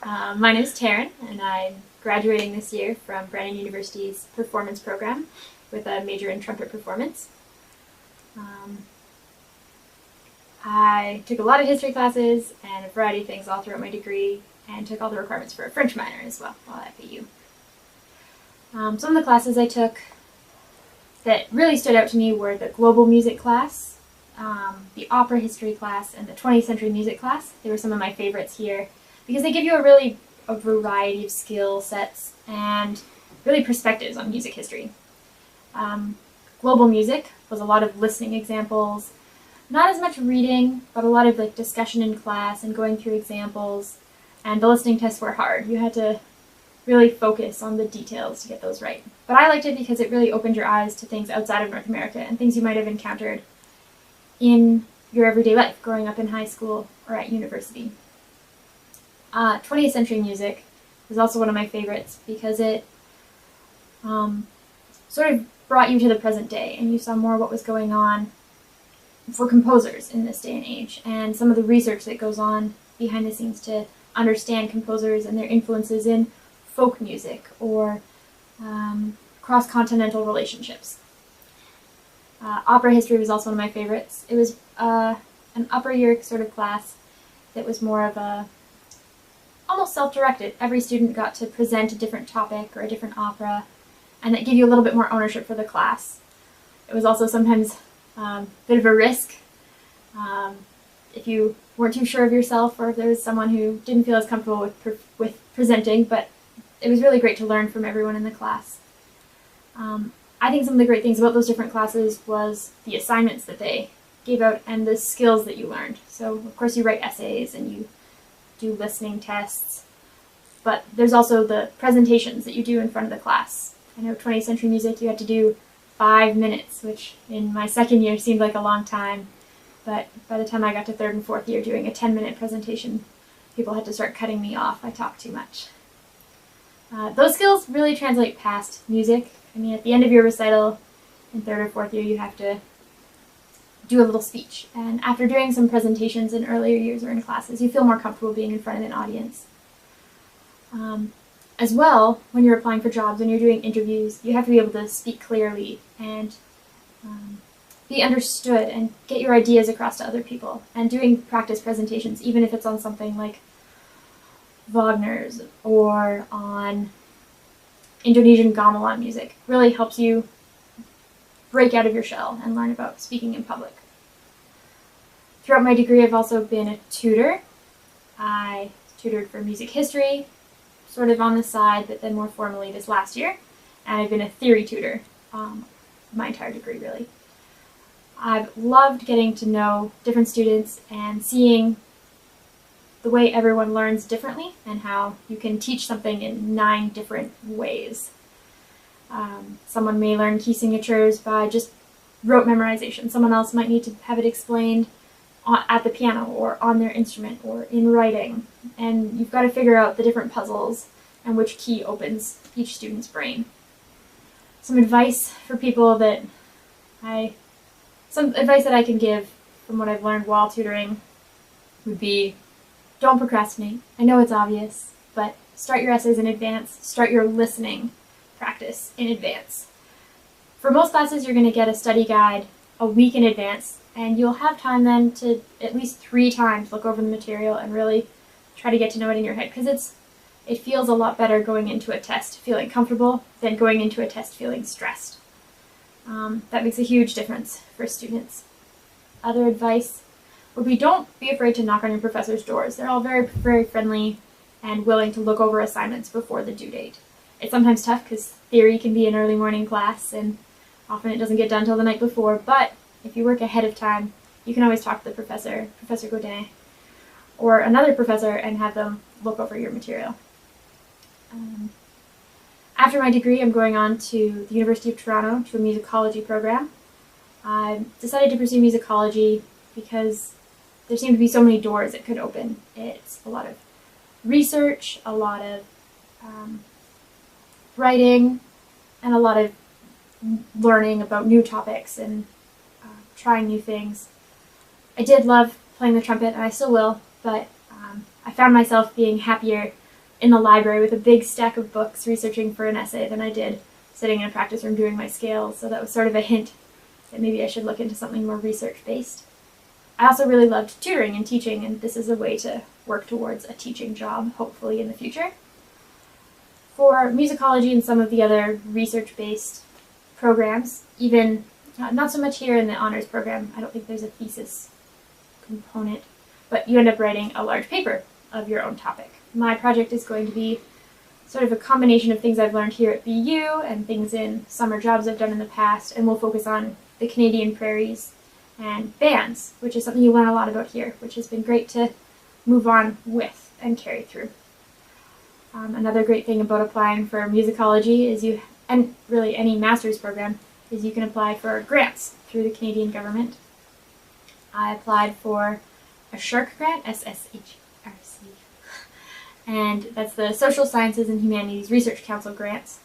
My name is Taryn, and I'm graduating this year from Brandon University's performance program with a major in trumpet performance. I took a lot of history classes and a variety of things all throughout my degree, and took all the requirements for a French minor as well while at BU. Some of the classes I took that really stood out to me were the global music class, the opera history class, and the 20th century music class. They were some of my favorites here because they give you a variety of skill sets and really perspectives on music history. Global music was a lot of listening examples, not as much reading, but a lot of discussion in class and going through examples, and the listening tests were hard. You had to really focus on the details to get those right. But I liked it because it really opened your eyes to things outside of North America and things you might have encountered in your everyday life growing up in high school or at university. 20th century music was also one of my favorites because it sort of brought you to the present day, and you saw more what was going on for composers in this day and age, and some of the research that goes on behind the scenes to understand composers and their influences in folk music or cross-continental relationships. Opera history was also one of my favorites. It was an upper year sort of class that was more of a almost self-directed. Every student got to present a different topic or a different opera, and that gave you a little bit more ownership for the class. It was also sometimes a bit of a risk if you weren't too sure of yourself, or if there was someone who didn't feel as comfortable with presenting, but it was really great to learn from everyone in the class. I think some of the great things about those different classes was the assignments that they gave out and the skills that you learned. So of course you write essays and you do listening tests, but there's also the presentations that you do in front of the class. I know 20th century music you had to do 5 minutes, which in my second year seemed like a long time, but by the time I got to third and fourth year doing a 10-minute presentation, people had to start cutting me off. I talked too much. Those skills really translate past music. I mean, at the end of your recital in third or fourth year, you have to do a little speech. And after doing some presentations in earlier years or in classes, you feel more comfortable being in front of an audience. As well, when you're applying for jobs, when you're doing interviews, you have to be able to speak clearly and be understood and get your ideas across to other people. And doing practice presentations, even if it's on something like Wagner's or on Indonesian gamelan music, really helps you break out of your shell and learn about speaking in public. Throughout my degree, I've also been a tutor. I tutored for music history, sort of on the side, but then more formally this last year, and I've been a theory tutor my entire degree, really. I've loved getting to know different students and seeing the way everyone learns differently and how you can teach something in 9 different ways. Someone may learn key signatures by just rote memorization. Someone else might need to have it explained at the piano or on their instrument or in writing. And you've got to figure out the different puzzles and which key opens each student's brain. Some advice for people that I can give from what I've learned while tutoring would be, don't procrastinate. I know it's obvious, but start your essays in advance. Start your listening practice in advance. For most classes, you're going to get a study guide a week in advance, and you'll have time then to at least 3 times look over the material and really try to get to know it in your head, because it feels a lot better going into a test feeling comfortable than going into a test feeling stressed. That makes a huge difference for students. Other advice would be, don't be afraid to knock on your professor's doors. They're all very, very friendly and willing to look over assignments before the due date. It's sometimes tough because theory can be an early morning class and often it doesn't get done till the night before, but if you work ahead of time, you can always talk to the professor, Professor Godin, or another professor, and have them look over your material. After my degree, I'm going on to the University of Toronto to a musicology program. I decided to pursue musicology because there seemed to be so many doors it could open. It's a lot of research, a lot of writing, and a lot of learning about new topics and trying new things. I did love playing the trumpet, and I still will, but I found myself being happier in the library with a big stack of books researching for an essay than I did sitting in a practice room doing my scales, so that was sort of a hint that maybe I should look into something more research-based. I also really loved tutoring and teaching, and this is a way to work towards a teaching job, hopefully in the future. For musicology and some of the other research-based programs, even not so much here in the honors program, I don't think there's a thesis component, but you end up writing a large paper of your own topic. My project is going to be sort of a combination of things I've learned here at BU and things in summer jobs I've done in the past, and we'll focus on the Canadian prairies and bands, which is something you learn a lot about here, which has been great to move on with and carry through. Another great thing about applying for musicology is and really any master's program, is you can apply for grants through the Canadian government. I applied for a SHARC grant, SSHRC, and that's the Social Sciences and Humanities Research Council grants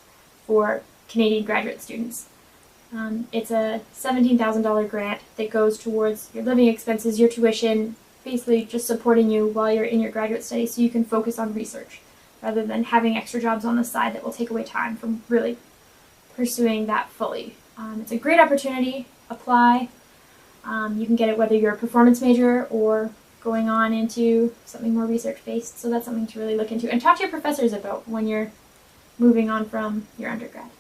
for Canadian graduate students. It's a $17,000 grant that goes towards your living expenses, your tuition, basically just supporting you while you're in your graduate studies so you can focus on research rather than having extra jobs on the side that will take away time from really pursuing that fully. It's a great opportunity. Apply. You can get it whether you're a performance major or going on into something more research-based, so that's something to really look into and talk to your professors about when you're moving on from your undergrad.